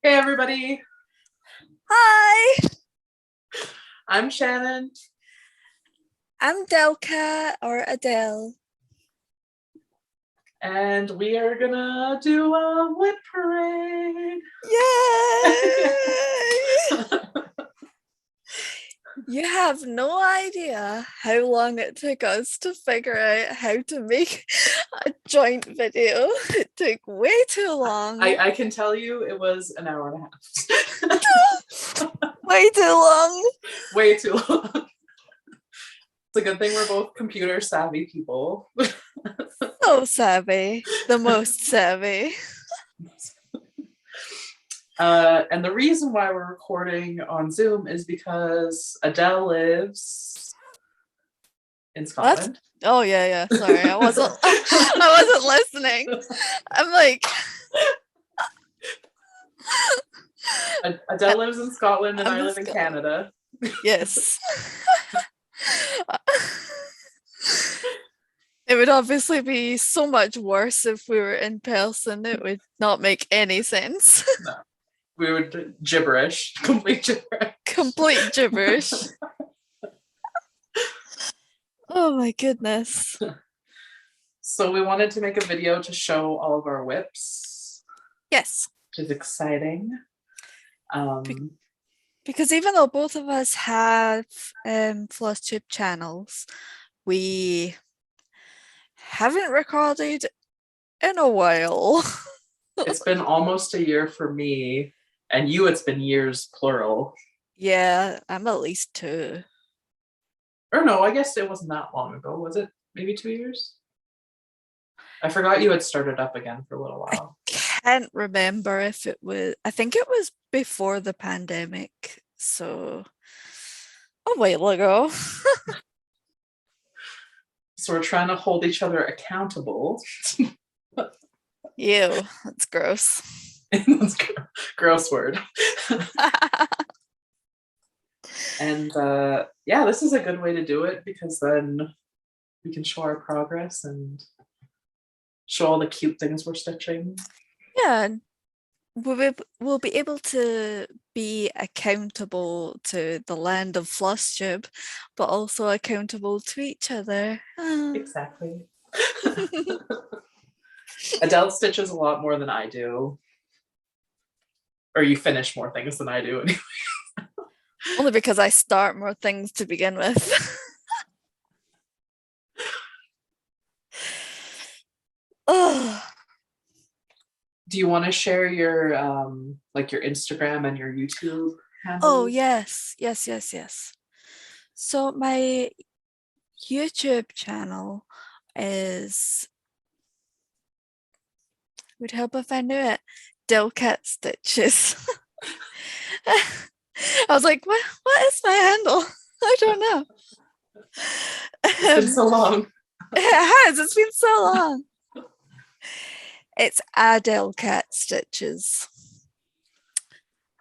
Hey everybody, Hi, I'm Shannon, I'm Delka or Adele. and we are gonna do a WIP parade. Yay! You have no idea how long it took us to figure out how to make a joint video. It took way too long. I can tell you it was an hour and a half. Way too long. Way too long. It's a good thing we're both computer savvy people. So savvy. The most savvy. And the reason why we're recording on Zoom is because Adele lives in What? Scotland. Oh yeah. Sorry, I wasn't I wasn't listening. I'm like Adele lives in Scotland and I'm I the live in skull. Canada. Yes. It would obviously be so much worse if we were in person. It would not make any sense. No, we would gibberish, complete gibberish. Complete gibberish. Oh my goodness. So we wanted to make a video to show all of our WIPs, Yes, which is exciting. because even though both of us have Flosstube channels, we haven't recorded in a while. It's been almost a year for me, and you, it's been years, plural. Yeah, I'm at least 2. Or no, I guess it wasn't that long ago, was it? Maybe 2 years? I forgot you had started up again for a little I while. can't remember if it was, I think it was before the pandemic. So a while ago. So we're trying to hold each other accountable. Ew, that's gross. That's a gross word. And yeah, this is a good way to do it because then we can show our progress and show all the cute things we're stitching. Yeah, we'll be able to be accountable to the land of Flosstube, but also accountable to each other. Exactly. Adele stitches a lot more than I do. Or you finish more things than I do. Only because I start more things to begin with. Oh, Do you want to share your like your Instagram and your YouTube oh handles? yes. So my YouTube channel is, would help if I knew it, Dilcat Stitches. I was like, what is my handle? I don't know. It's been so long. It has, it's been so long. It's Adele Cat Stitches.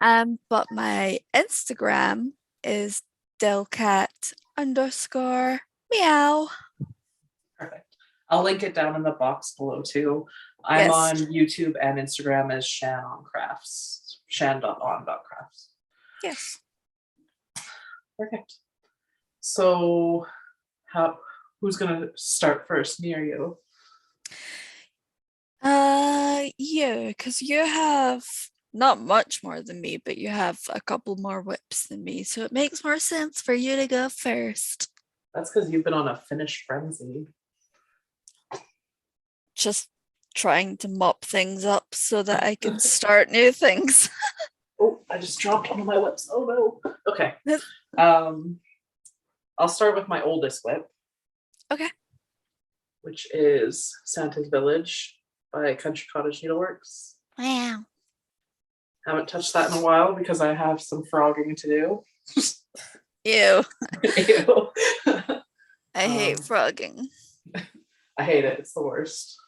But my Instagram is delcat_meow. Perfect. I'll link it down in the box below too. I'm Yes. on YouTube and Instagram as Shannon.on.crafts. Shannon.on.crafts. Yes. Perfect. So who's gonna start first, me or you? Yeah, because you have not much more than me, but you have a couple more WIPs than me, so it makes more sense for you to go first. That's because you've been on a Finnish frenzy. Just trying to mop things up so that I can start new things. Oh, I just dropped one of my WIPs. Oh no. Okay. I'll start with my oldest WIP. Okay. Which is Santa's Village by Country Cottage Needleworks. Wow. Haven't touched that in a while because I have some frogging to do. Ew. Ew. I hate frogging. I hate it. It's the worst.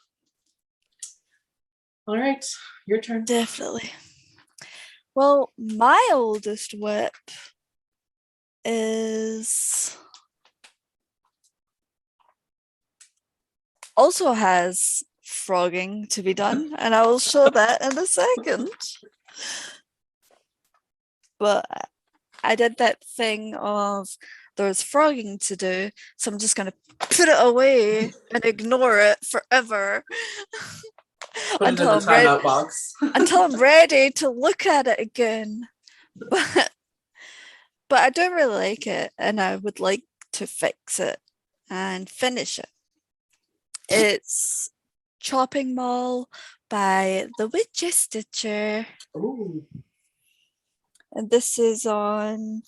All right, your turn. Definitely. Well, my oldest WIP is also has frogging to be done, and I will show that in a second. but I did that thing of there's frogging to do, so I'm just gonna put it away and ignore it forever Put it in until the I'm ready timeout box. to look at it again. But I do really like it, and I would like to fix it and finish it. It's Chopping Mall by the Witch Stitcher. Ooh. And this is on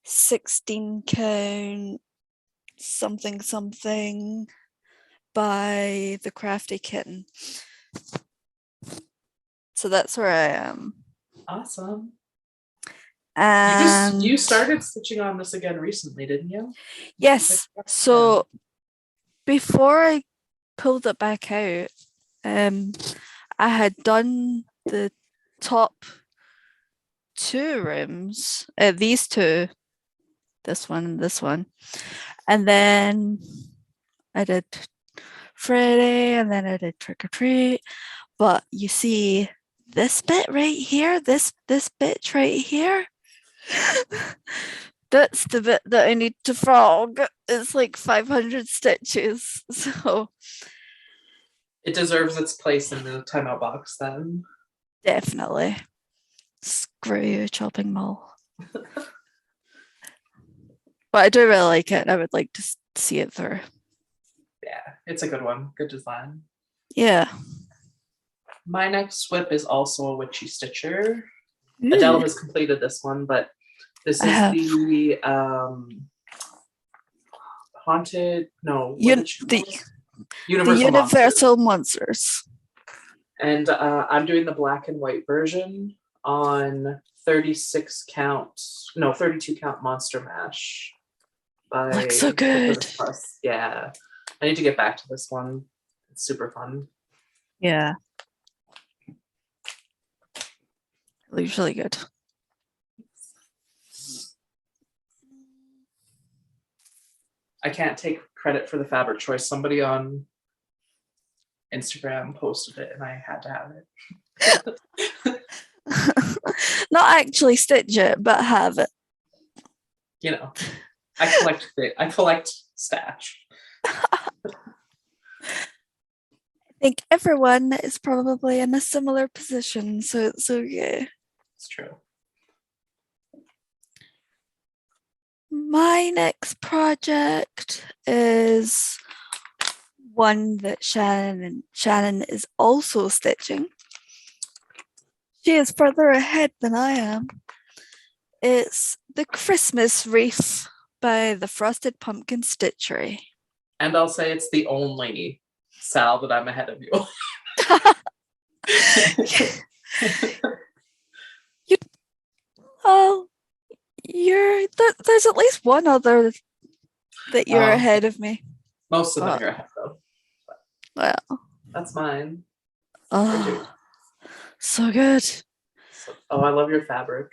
16 count something something by the Crafty Kitten. So that's where I am. Awesome. And you started stitching on this again recently, didn't you? yes. So before I pulled it back out, I had done the top two rooms, these two, this one and this one, and then I did Friday, and then I did Trick or Treat. But you see this bit right here, this bit right here, that's the bit that I need to frog. It's like 500 stitches, so it deserves its place in the timeout box then. definitely. Screw you, Chopping Mall. But I do really like it. I would like to see it through. Yeah, it's a good one. Good design. Yeah. My next WIP is also a Witchy Stitcher. Ooh. Adele has completed this one, but this is the haunted. No, the Universal Monsters. And I'm doing the black and white version on 32 count Monster Mash. Looks so good. Plus. Yeah, I need to get back to this one. It's super fun. Yeah. It looks really good. I can't take credit for the fabric choice. Somebody on Instagram posted it and I had to have it. Not actually stitch it, but have it. You know, I collect stash. I think everyone is probably in a similar position, so it's okay. It's true. My next project is one that Shannon is also stitching. She is further ahead than I am. It's the Christmas wreath by the Frosted Pumpkin Stitchery. And I'll say it's the only Sal that I'm ahead of you. There's at least one other that you're ahead of me. Most of them you're ahead of. Well, that's mine. Oh, so good. I love your fabric.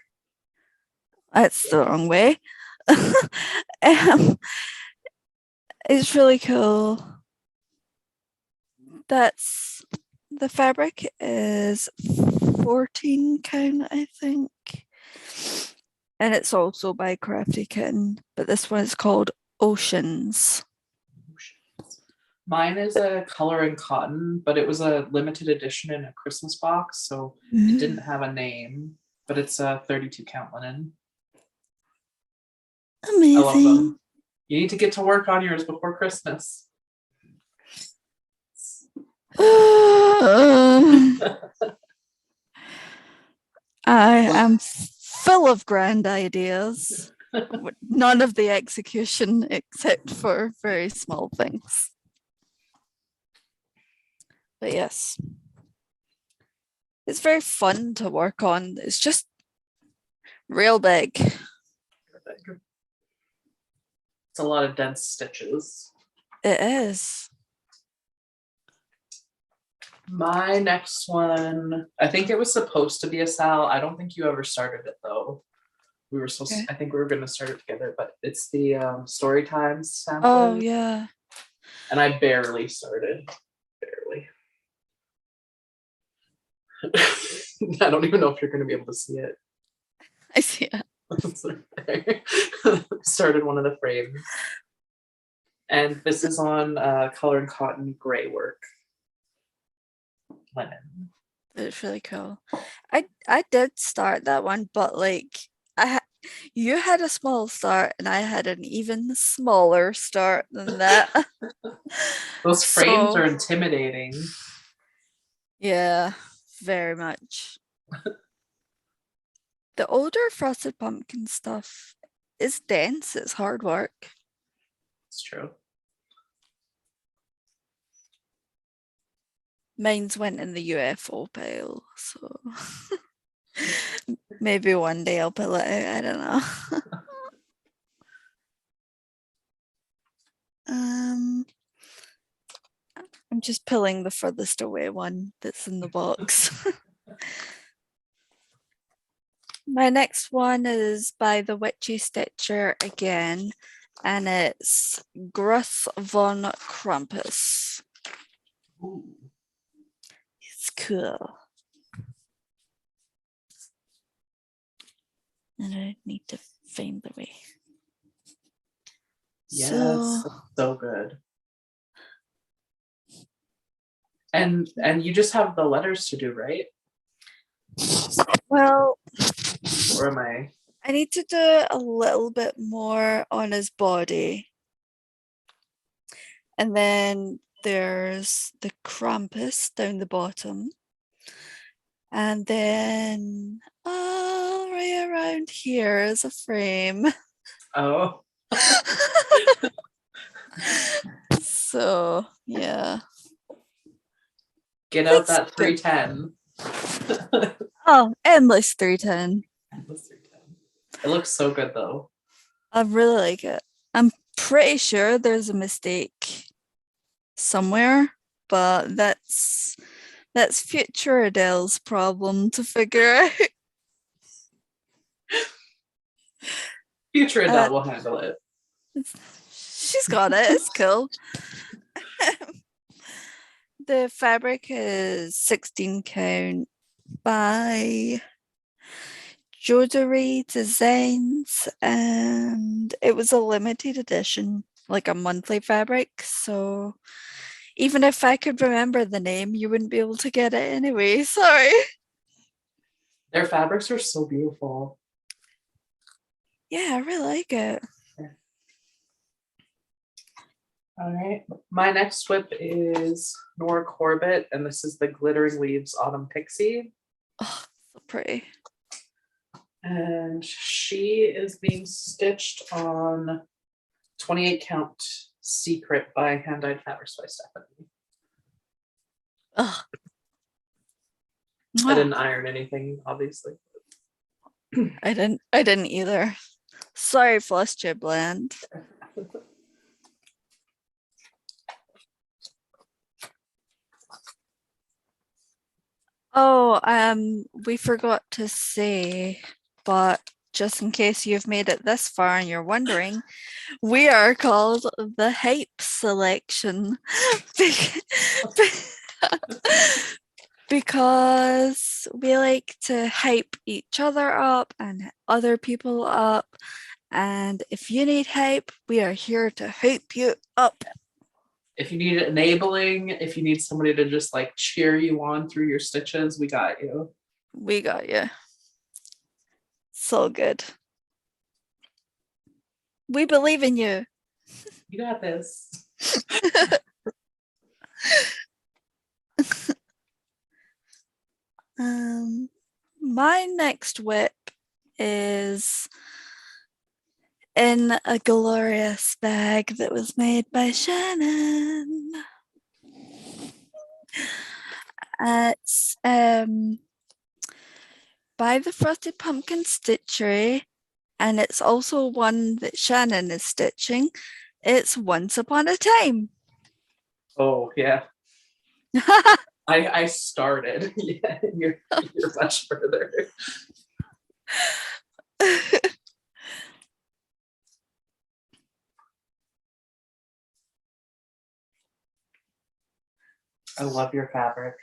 That's the wrong way. It's really cool. That's the fabric is 14 count, I think. And it's also by Crafty Kitten, but this one is called Oceans. Mine is a color and cotton, but it was a limited edition in a Christmas box, so it didn't have a name, but it's a 32 count linen. Amazing. I love them. You need to get to work on yours before Christmas. I am full of grand ideas, none of the execution except for very small things. But yes, it's very fun to work on. It's just real big. It's a lot of dense stitches. It is. My next one, I think it was supposed to be a Sal. I don't think you ever started it though. We were supposed to, I think we were going to start it together, but it's the story time sample. Oh yeah. And I barely started. Barely. I don't even know if you're going to be able to see it. I see it. Started one of the frames. And this is on colored cotton gray work. Linen. It's really cool. I did start that one, but like you had a small start and I had an even smaller start than that. Those frames So are intimidating. yeah, very much. The older frosted pumpkin stuff is dense, it's hard work. It's true. Mine's went in the UFO pile, so maybe one day I'll pull it out, I don't know. I'm just pulling the furthest away one that's in the box. My next one is by the Witchy Stitcher again, and it's Gruss von Krampus. Ooh. It's cool. And I need to find the way. Yes, so good. And you just have the letters to do, right? Well, Or am I? I need to do a little bit more on his body. And then there's the Krampus down the bottom. And then all right around here is a frame. Oh. So yeah. Get out that 310. Oh, endless 310. Endless 310. It looks so good though. I really like it. I'm pretty sure there's a mistake somewhere, but that's future Adele's problem to figure out. Future Adele will handle it. She's got it. It's cool. The fabric is 16 count by Jodari Designs, and it was a limited edition, like a monthly fabric. So even if I could remember the name, you wouldn't be able to get it anyway. Sorry. Their fabrics are so beautiful. Yeah, I really like it. All right. My next WIP is Nora Corbett, and this is the Glittering Leaves Autumn Pixie. Oh, so pretty. And she is being stitched on 28 count Secret by Hand Dyed Fabrics by Stephanie. Oh. I didn't iron anything, obviously. I didn't either. Sorry, Flosstube land. Oh, we forgot to say, but just in case you've made it this far and you're wondering, we are called the Hype Selection because we like to hype each other up and other people up. And if you need hype, we are here to hype you up. If you need enabling, if you need somebody to just like cheer you on through your stitches, we got you. We got you. So good. We believe in you. You got this. My next WIP is in a glorious bag that was made by Shannon. It's by the Frosted Pumpkin Stitchery, and it's also one that Shannon is stitching. It's Once Upon a Time. Oh yeah. I started. Yeah, you're much further. I love your fabric.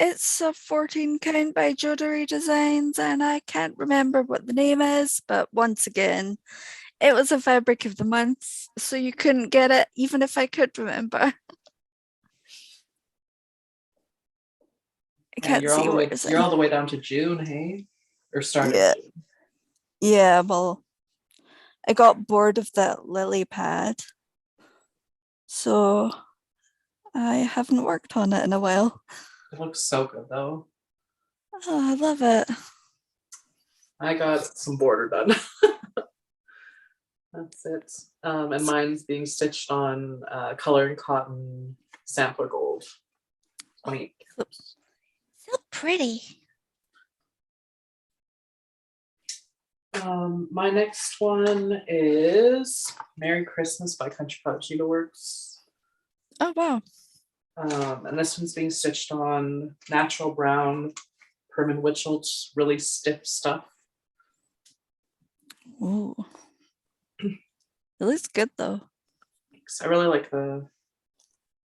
It's a 14 count by Jodery Designs, and I can't remember what the name is, but once again, it was a fabric of the month, so you couldn't get it even if I could remember. I Yeah, can't see what you're all the way down to June, hey? Or start of June. Yeah, well, I got bored of that lily pad, so I haven't worked on it in a while. It looks so good though. Oh, I love it. I got some border done. That's it. And mine's being stitched on color and cotton sampler gold. 28. So pretty. My next one is Merry Christmas by Country Club Cheetah Works. Oh, wow. And this one's being stitched on natural brown Herman Witchel's really stiff stuff. Ooh. It looks good though. I really like the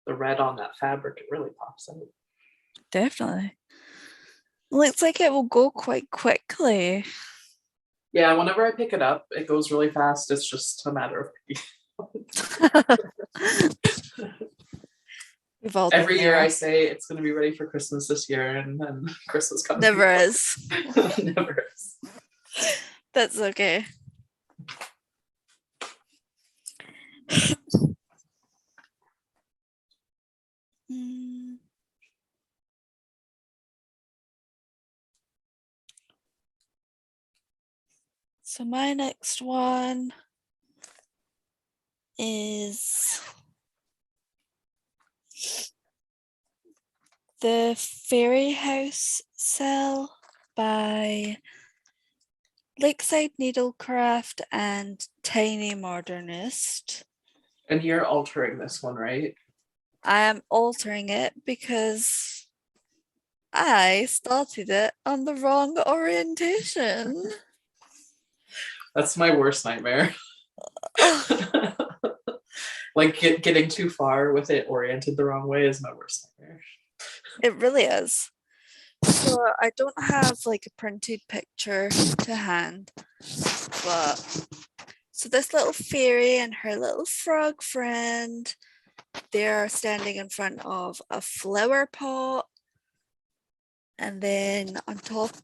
red on that fabric. It really pops out. Definitely. Looks like it will go quite quickly. Yeah, whenever I pick it up, it goes really fast. It's just a matter of We've all every been year there. I say it's going to be ready for Christmas this year, and then Christmas comes. Never is. Never is. That's okay. So my next one is the Fairy House Cell by Lakeside Needlecraft and Tiny Modernist. And you're altering this one, right? I am altering it because I started it on the wrong orientation. That's my worst nightmare. Like getting too far with it oriented the wrong way is my worst nightmare. It really is. So I don't have like a printed picture to hand, but so this little fairy and her little frog friend, they're standing in front of a flower pot, and then on top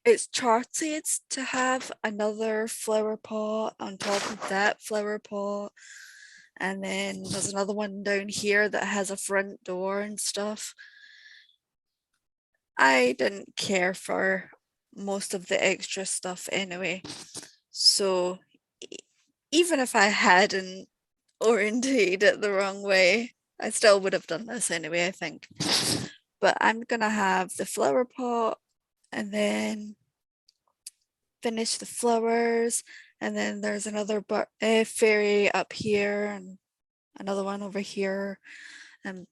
it's charted to have another flower pot on top of that flower pot, and then there's another one down here that has a front door and stuff. I didn't care for most of the extra stuff anyway, so even if I hadn't orientated it the wrong way, I still would have done this anyway, I think. But I'm gonna have the flower pot and then finish the flowers, and then there's another fairy up here and another one over here, and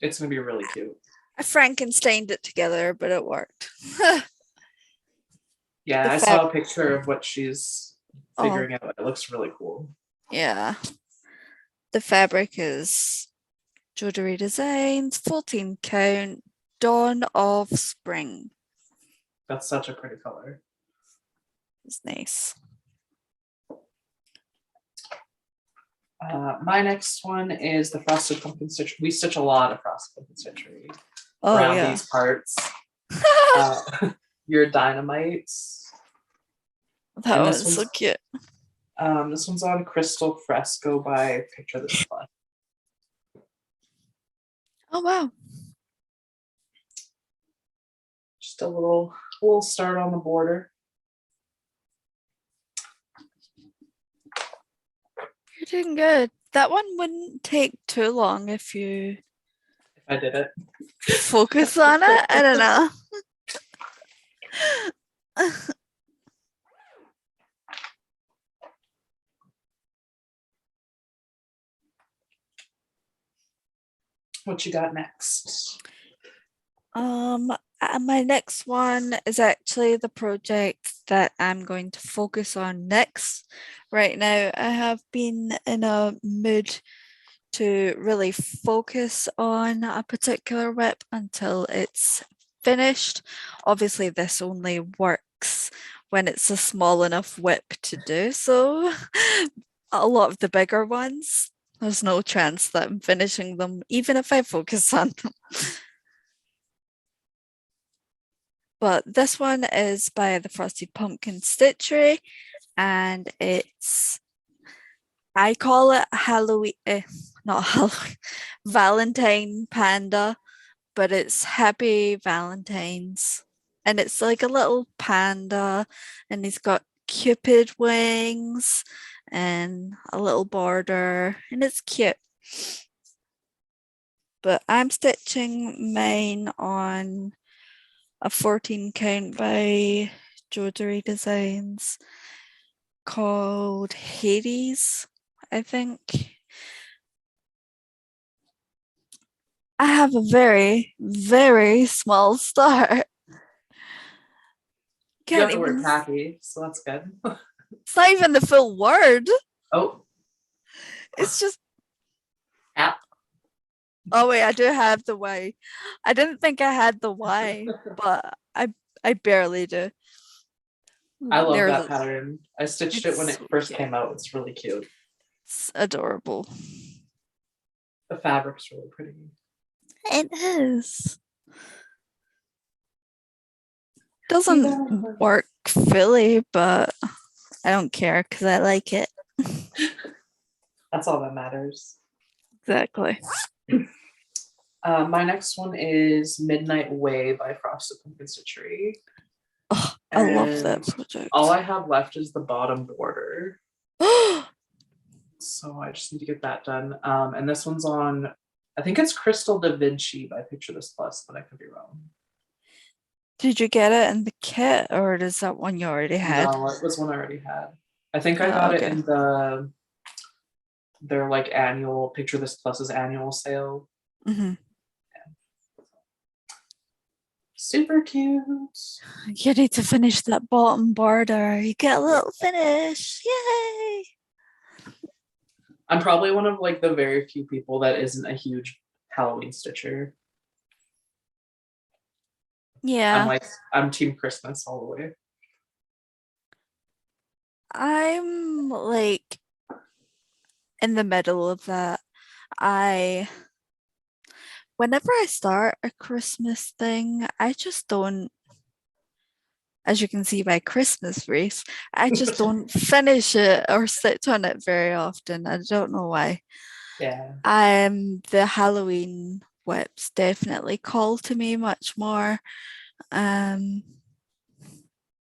it's gonna be really cute. I Frankensteined it together, but it worked. Yeah, I saw a picture of what she's figuring out. It looks really cool. Yeah, the fabric is Jodery Designs, 14 count, Dawn of Spring. That's such a pretty color. It's nice. My next one is the Frosted Pumpkin Stitch. We stitch a lot of Frosted Pumpkin Stitchery around these parts. Your Dynamites. That one's so cute. This one's on Crystal Fresco by Picture This Plus. Oh wow. Just a little start on the border. You're doing good. That one wouldn't take too long if I did it. Focus on it. I don't know. What you got next? My next one is actually the project that I'm going to focus on next. Right now, I have been in a mood to really focus on a particular WIP until it's finished. Obviously, this only works when it's a small enough WIP to do so. A lot of the bigger ones, there's no chance that I'm finishing them, even if I focus on them. But this one is by the Frosted Pumpkin Stitchery, and I call it Halloween, not Halloween, Valentine Panda, but it's Happy Valentine's. And it's like a little panda, and he's got Cupid wings and a little border, and it's cute. But I'm stitching mine on a 14 count by Jodery Designs called Hades, I think. I have a very, very small start. You have the word happy, so that's good. It's not even the full word. Oh. It's just. App. Oh wait, I do have the Y. I didn't think I had the Y, but I barely do. I love that pattern. I stitched it when it first came out. It's really cute. It's adorable. The fabric's really pretty. It is. Doesn't work fully, but I don't care because I like it. That's all that matters. Exactly. My next one is Midnight Way by Frosted Pumpkin Stitchery. Oh, I love that project. All I have left is the bottom border. So I just need to get that done. And this one's on, I think it's Crystal Da Vinci by Picture This Plus, but I could be wrong. Did you get it in the kit, or is that one you already had? No, it was one I already had. I think I got it in their like annual Picture This Plus's annual sale. Mm-hmm. Yeah. Super cute. You need to finish that bottom border. You get a little finish. Yay! I'm probably one of like the very few people that isn't a huge Halloween stitcher. Yeah. I'm team Christmas all the way. I'm like in the middle of that. Whenever I start a Christmas thing, I just don't, as you can see by Christmas wreaths, I just don't finish it or sit on it very often. I don't know why. Yeah. The Halloween WIPs definitely call to me much more.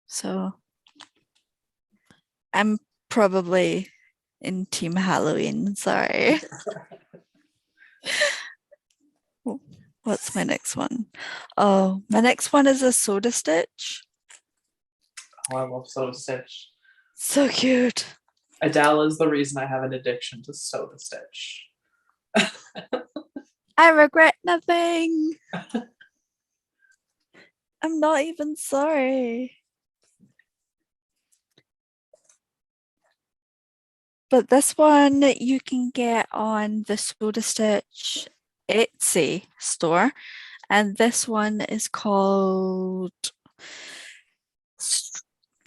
So I'm probably in Team Halloween, sorry. What's my next one? Oh, my next one is a soda stitch. Oh, I love soda stitch. So cute. Adele is the reason I have an addiction to soda stitch. I regret nothing. I'm not even sorry. But this one you can get on the Soda Stitch Etsy store. And this one is called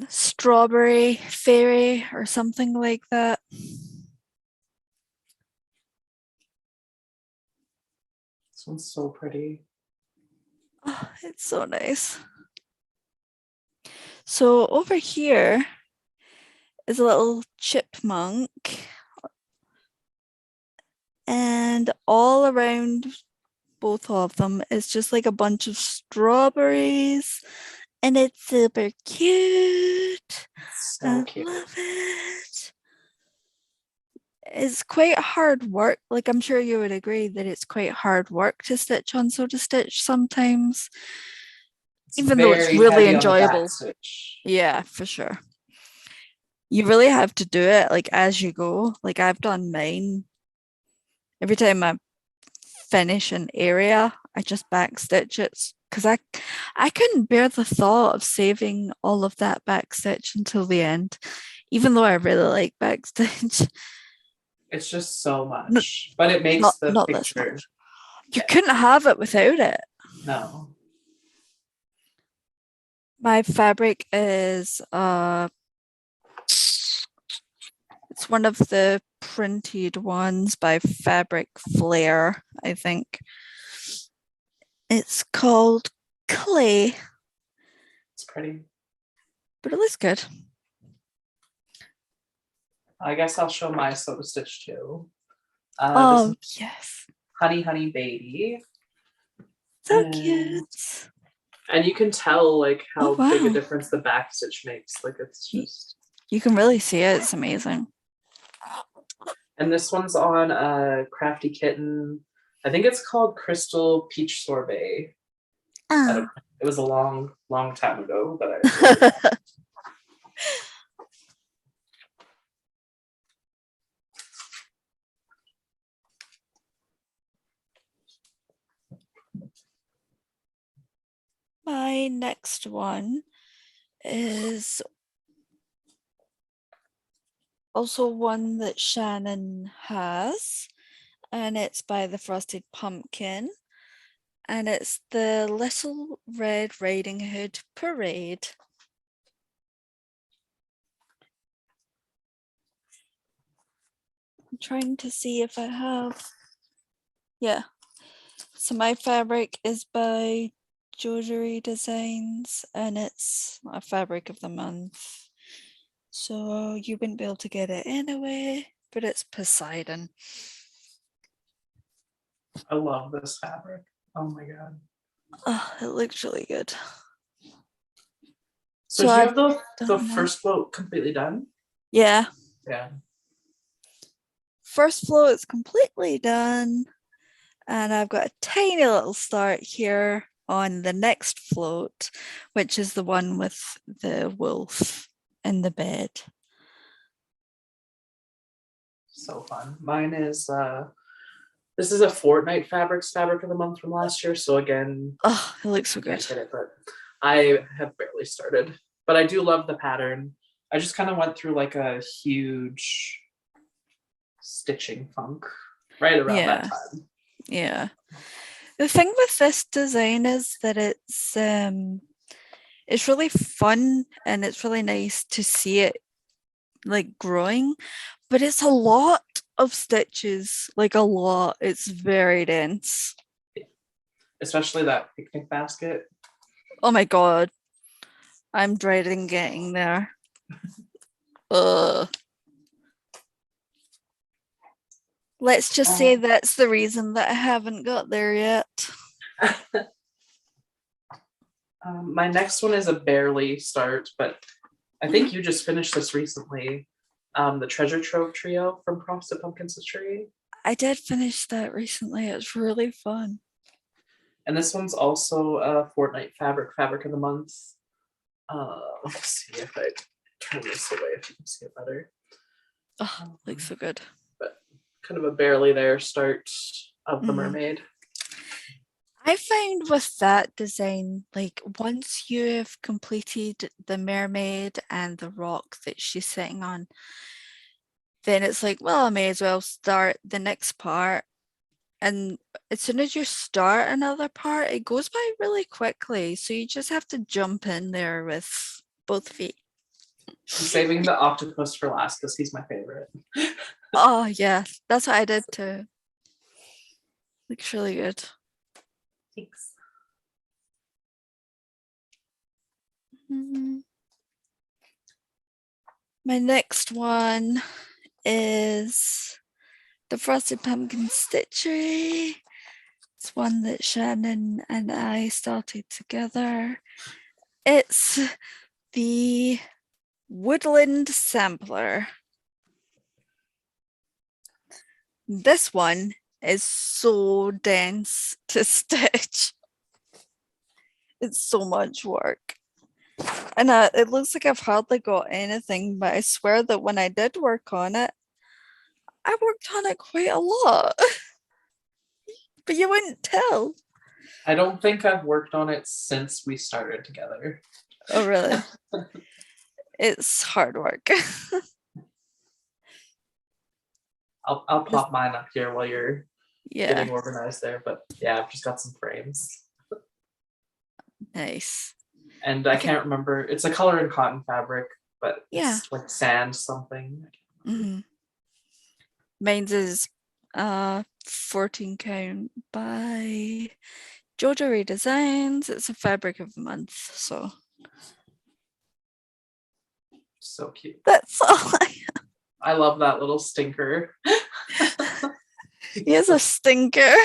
Strawberry Fairy or something like that. This one's so pretty. Oh, it's so nice. So over here is a little chipmunk, and all around both of them is just like a bunch of strawberries, and it's super cute. So cute. I love it. It's quite hard work. Like, I'm sure you would agree that it's quite hard work to stitch on Soda Stitch sometimes, even though it's really enjoyable. Yeah, for sure. You really have to do it like as you go. Like, I've done mine. Every time I finish an area, I just backstitch it because I couldn't bear the thought of saving all of that backstitch until the end, even though I really like backstitch. It's just so much, but it makes Not the not this picture. much. You couldn't have it without it. No. My fabric is it's one of the printed ones by Fabric Flare, I think. It's called Clay, It's pretty. but it looks good. I guess I'll show my sewed stitch too. This Oh is yes, Honey Honey Baby. so cute. And you can tell like Oh how big a wow, difference the back stitch makes. Like it's just. you can really see it. It's amazing. And this one's on Crafty Kitten. I think it's called Crystal Peach Sorbet. I don't Ah. know. It was a long, long time ago, but I enjoyed it. My next one is also one that Shannon has, and it's by the Frosted Pumpkin, and it's the Little Red Riding Hood Parade. I'm trying to see if I have, yeah. So my fabric is by Jodery Designs, and it's a fabric of the month. So you wouldn't be able to get it anyway, but it's Poseidon. I love this fabric. Oh my god. Oh, it looks really good. So do you I've have the done that. first float completely done? Yeah, Yeah. first float is completely done, and I've got a tiny little start here on the next float, which is the one with the wolf in the bed. So fun. Mine is this is a Fortnite fabric of the month from last year. So again, Oh, it looks so can't good. get it, but I have barely started. But I do love the pattern. I just kind of went through like a huge stitching funk right around that time. Yeah. The thing with this design is that it's really fun and it's really nice to see it like growing, but it's a lot of stitches, like a lot. It's very dense. Especially that picnic basket. Oh my god, I'm dreading getting there. Ugh. Let's just say that's the reason that I haven't got there yet. My next one is a barely start, but I think you just finished this recently. The Treasure Trove Trio from Frosted Pumpkin Stitchery. I did finish that recently. It's really fun. And this one's also a Fortnite fabric of the month. Let's see if I turn this away if you can see it better. Oh, looks so good. But kind of a barely there start of the mermaid. I find with that design, like once you've completed the mermaid and the rock that she's sitting on, then it's like, well, I may as well start the next part. And as soon as you start another part, it goes by really quickly. So you just have to jump in there with both feet. I'm saving the octopus for last because he's my favorite. Oh, yeah, that's what I did too. Looks really good. Thanks. My next one is the Frosted Pumpkin Stitchery. It's one that Shannon and I started together. It's the Woodland Sampler. This one is so dense to stitch. It's so much work. And it looks like I've hardly got anything, but I swear that when I did work on it, I worked on it quite a lot. But you wouldn't tell. I don't think I've worked on it since we started together. Oh, really? It's hard work. I'll pop mine up here while you're Yeah, getting organized there. But yeah, I've just got some frames. nice. And I Okay. can't remember. It's a color in cotton fabric, but Yeah. it's like sand something. Mine's is 14 count by Jojory Designs. It's a fabric of the month, so So cute. that's all I love that little stinker. He has a stinker.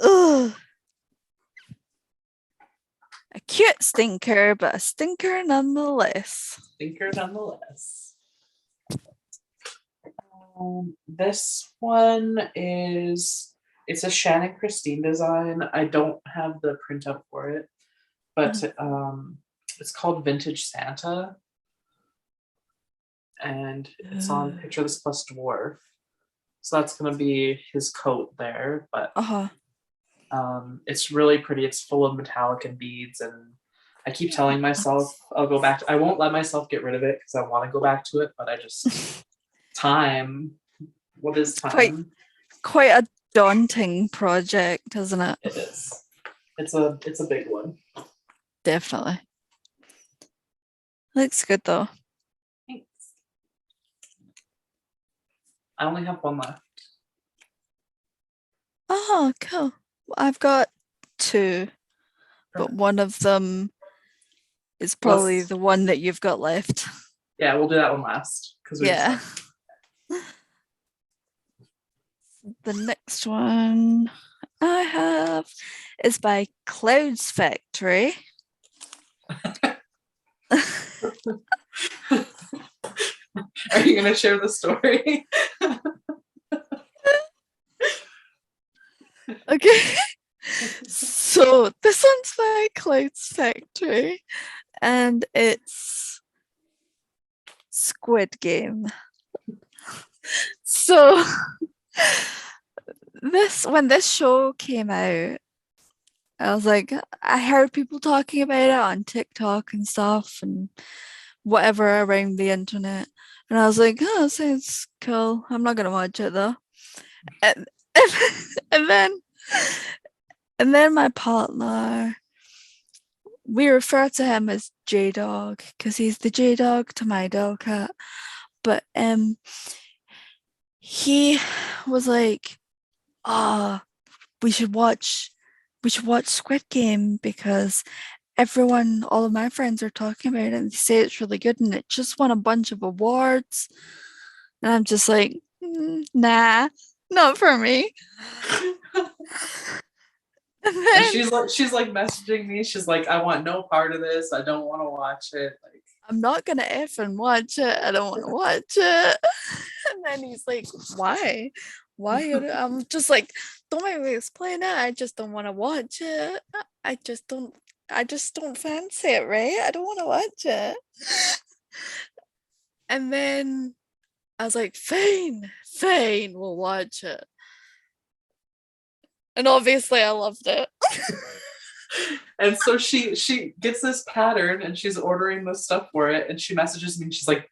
Ugh. A cute stinker, but a stinker nonetheless. Stinker nonetheless. This one it's a Shannon Christine design. I don't have the print up for it, but it's called Vintage Santa. And it's on Picture This Plus Dwarf. So that's going to be his coat there, but it's really pretty. It's full of metallic and beads, and I keep telling myself I'll go back. I won't let myself get rid of it because I want to go back to it, but I just time. What is time? Quite a daunting project, isn't it? It is. It's a big one. Definitely. Looks good though. Thanks. I only have one left. Oh, cool. I've got two, but one of them is probably the one that you've got left. Yeah, we'll do that one last. Yeah. The next one I have is by Clouds Factory. Are you going to share the story? Okay. So this one's by Clouds Factory and it's Squid Game. So when this show came out, I was like, I heard people talking about it on TikTok and stuff and whatever around the internet. And I was like, oh, that sounds cool. I'm not gonna watch it though. And then my partner, we refer to him as J Dog because he's the J Dog to my dog cat. But he was like, we should watch Squid Game because all of my friends are talking about it and they say it's really good and it just won a bunch of awards. And I'm just like, nah, not for me. And she's like messaging me. She's like, I want no part of this. I don't want to watch it. Like, I'm not gonna effing watch it. I don't want to watch it. And then he's like, why? I'm just like, don't make me explain it. I just don't want to watch it. I just don't fancy it, right? I don't want to watch it. And then I was like, fine, we'll watch it. And obviously I loved it. And so she gets this pattern and she's ordering this stuff for it and she messages me and she's like,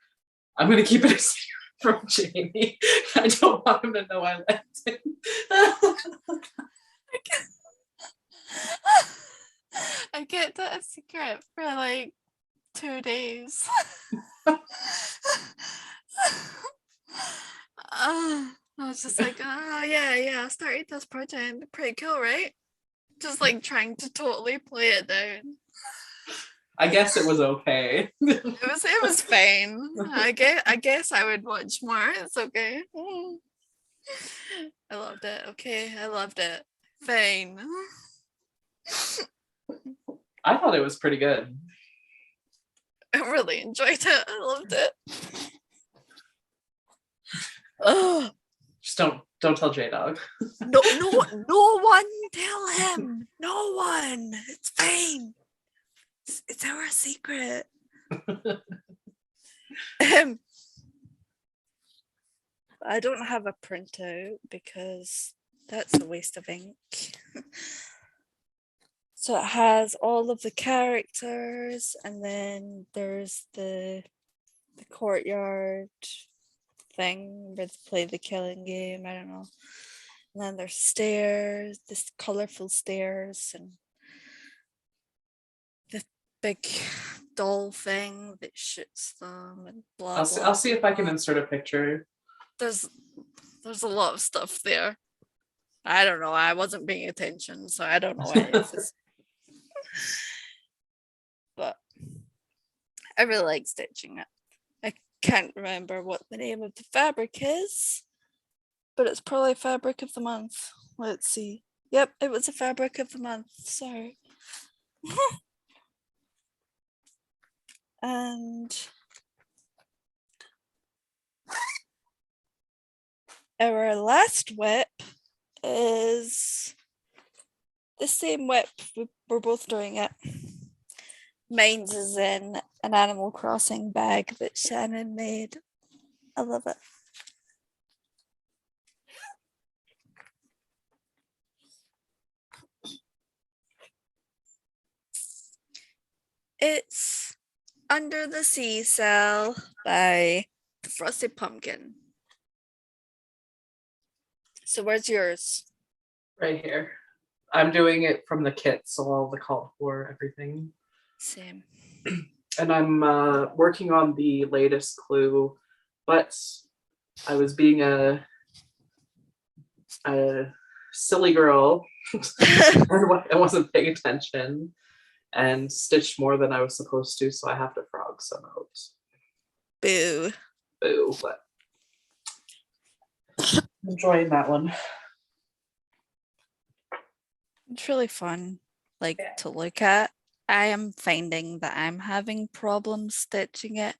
I'm gonna keep it a secret from Jamie. I don't want him to know I liked it. I kept it a secret for like 2 days. I was just like, oh yeah, I started this project. Pretty cool, right? Just like trying to totally play it down. I guess it was okay. It was fine. I guess I would watch more. It's okay. I loved it. Okay, I loved it. Fine. I thought it was pretty good. I really enjoyed it. I loved it. Oh. Just don't tell J-Dog. No one tell him. No one. It's fine. It's our secret. I don't have a printout because that's a waste of ink. So it has all of the characters and then there's the courtyard thing where they play the killing game. I don't know. And then there's stairs, this colorful stairs, and the big doll thing that shoots them, and blah blah. I'll see if I can blah. insert a picture. There's a lot of stuff there. I don't know. I wasn't paying attention, so I don't know any of this. But I really like stitching it. I can't remember what the name of the fabric is, but it's probably fabric of the month. Let's see. Yep, it was a fabric of the month. Sorry. And our last WIP is the same WIP. We're both doing it. Mine's is in an Animal Crossing bag that Shannon made. I love it. It's Under the Sea Cell by the Frosted Pumpkin. So where's yours? Right here. I'm doing it from the kit, so all the call for everything. Same. And I'm working on the latest clue, but I was being a silly girl and wasn't paying attention and stitched more than I was supposed to, so I have to frog some out. Boo. Boo, but enjoying that one. It's really fun, like, to look at. I am finding that I'm having problems stitching it.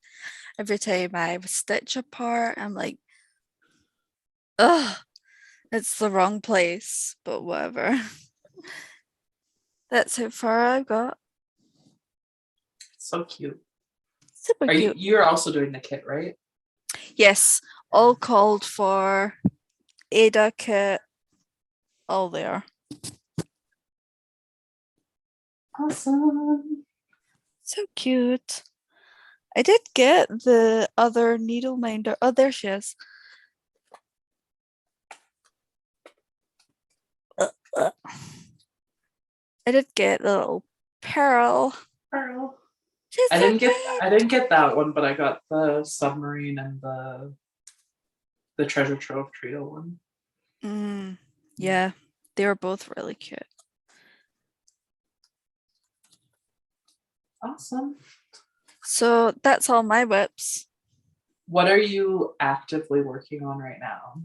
Every time I stitch a part, I'm like, ugh, it's the wrong place, but whatever. That's how far I've got. So cute. Super cute. You're also doing the kit, right? Yes, all called for. Ada kit, all there. Awesome. So cute. I did get the other needle minder. Oh, there she is. I did get the little pearl. She's I so didn't cute. get that one, but I got the submarine and the treasure trove trio one. Yeah, they were both really cute. Awesome. So that's all my WIPs. What are you actively working on right now?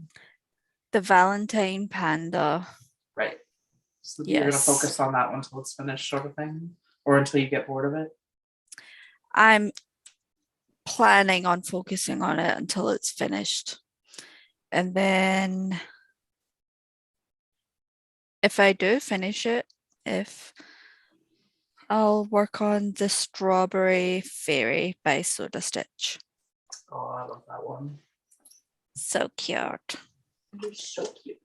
The Valentine panda. Right. So Yes. you're gonna focus on that one until it's finished, sort of thing, or until you get bored of it. I'm planning on focusing on it until it's finished. And then if I do finish it, I'll work on the Strawberry Fairy by Soda Stitch. Oh, I love that one. So cute. You're so cute.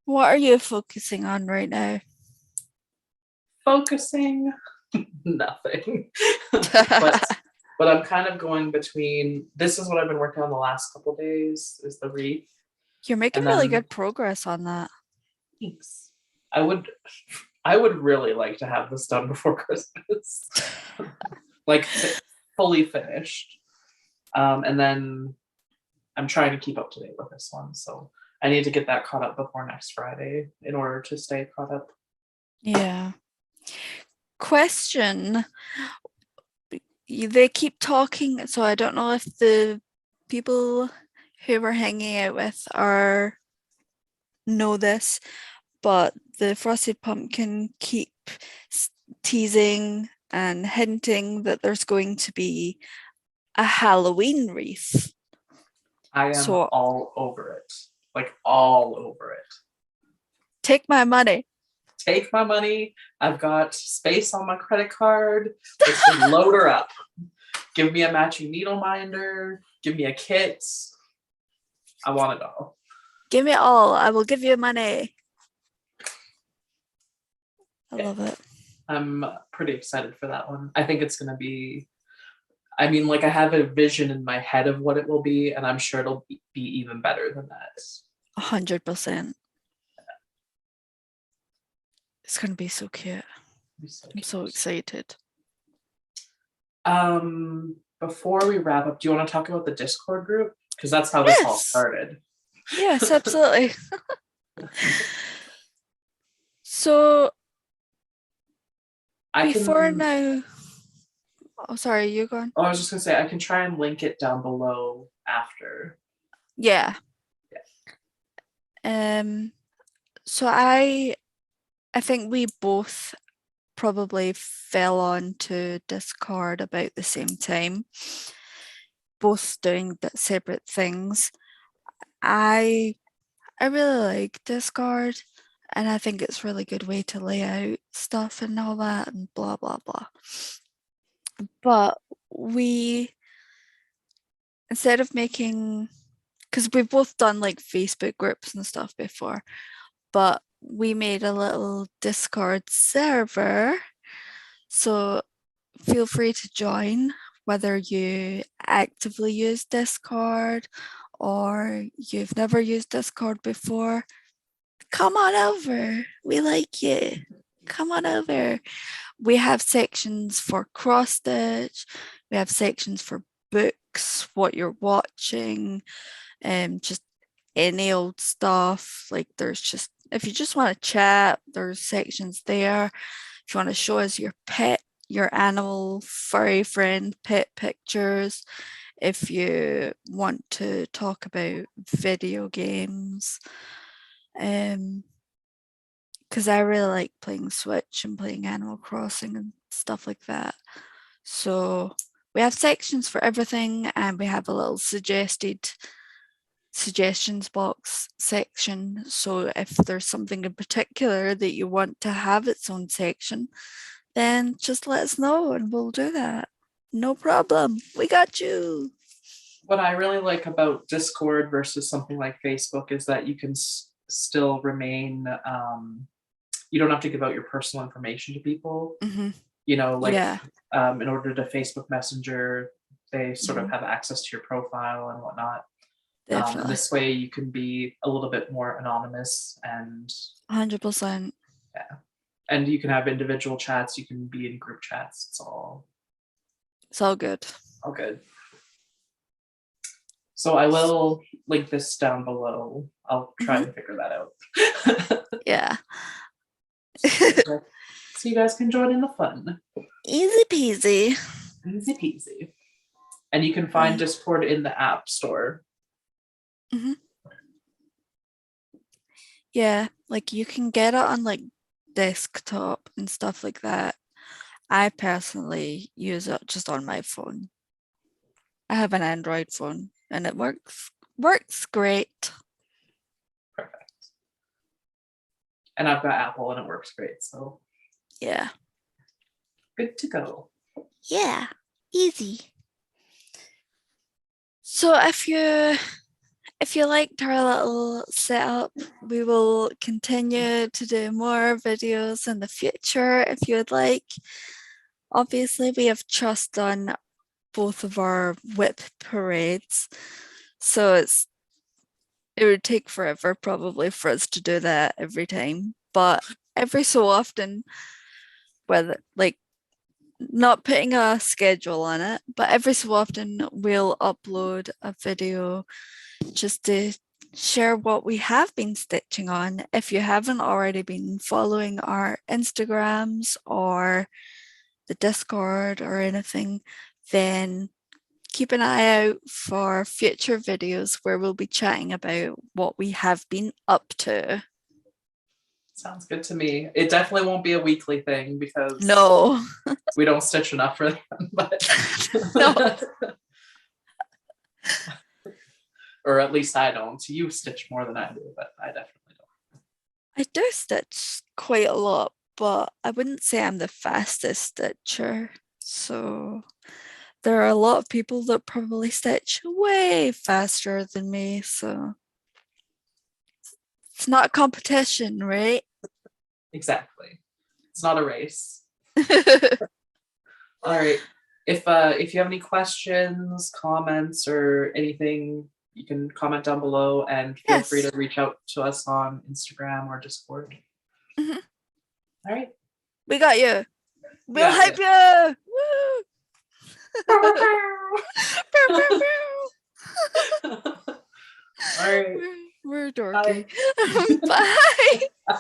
What are you focusing on right now? Focusing, nothing. but I'm kind of going between. This is what I've been working on the last couple of days. Is the wreath. You're making really good progress on that. Thanks. I would really like to have this done before Christmas, like fully finished. And then I'm trying to keep up to date with this one, so I need to get that caught up before next Friday in order to stay caught up. Yeah. Question. They keep talking, so I don't know if the people who we're hanging out with know this, but the Frosted Pumpkin keep teasing and hinting that there's going to be a Halloween wreath. I am all over it. Like all over it. Take my money. Take my money. I've got space on my credit card. Let's load her up. Give me a matching needle minder. Give me a kit. I want it all. Give me all. I will give you money. I love it. I'm pretty excited for that one. I think it's going to be I mean, like I have a vision in my head of what it will be, and I'm sure it'll be even better than that. 100%. It's gonna be so cute. I'm so excited. Before we wrap up, do you want to talk about the Discord group? Because that's how this all Yes. started. Yes, absolutely. So before now, oh sorry, you gone? Oh, I was just gonna say I can try and link it down below after. Yeah. So I think we both probably fell onto Discord about the same time, both doing separate things. I really like Discord, and I think it's a really good way to lay out stuff and all that and blah blah blah. But instead of making, because we've both done like Facebook groups and stuff before, but we made a little Discord server. So feel free to join, whether you actively use Discord or you've never used Discord before. Come on over. We like you. Come on over. We have sections for cross stitch. We have sections for books, what you're watching, just any old stuff. Like there's just, if you just want to chat, there's sections there. If you want to show us your pet, your animal, furry friend, pet pictures. If you want to talk about video games, because I really like playing Switch and playing Animal Crossing and stuff like that. So we have sections for everything, and we have a little suggestions box section. So if there's something in particular that you want to have its own section, then just let us know and we'll do that. No problem. We got you. What I really like about Discord versus something like Facebook is that you can still remain, you don't have to give out your personal information to people. Mm-hmm. You know, like Yeah. In order to Facebook Messenger, they sort of have access to your profile and whatnot. And this way you can be a little bit more anonymous and 100%. yeah. And you can have individual chats, you can be in group chats. It's all good. All good. So I will link this down below. I'll try and figure that out. Yeah. So you guys can join in the fun. Easy peasy. Easy peasy. And you can find Discord in the App Store. Mm-hmm. Yeah, like you can get it on like desktop and stuff like that. I personally use it just on my phone. I have an Android phone and it works great. Perfect. And I've got Apple and it works great, so yeah. Good to go. Yeah, easy. So if you liked our little setup, we will continue to do more videos in the future if you would like. Obviously, we have just done both of our WIP parades, so it would take forever probably for us to do that every time, but every so often, whether like not putting a schedule on it, but every so often we'll upload a video just to share what we have been stitching on. If you haven't already been following our Instagrams or the Discord or anything, then keep an eye out for future videos where we'll be chatting about what we have been up to. Sounds good to me. It definitely won't be a weekly thing because no, we don't stitch enough for them, but no. Or at least I don't. You stitch more than I do, but I definitely don't. I do stitch quite a lot, but I wouldn't say I'm the fastest stitcher. So there are a lot of people that probably stitch way faster than me. So it's not a competition, right? Exactly. It's not a race. All right. if you have any questions, comments, or anything, you can comment down below, and feel free Yes. to reach out to us on Instagram or Discord. Mhm. All right. We got you. We'll got hype you. Woo! Pew, pew, pew. All right. We're dorky. Bye.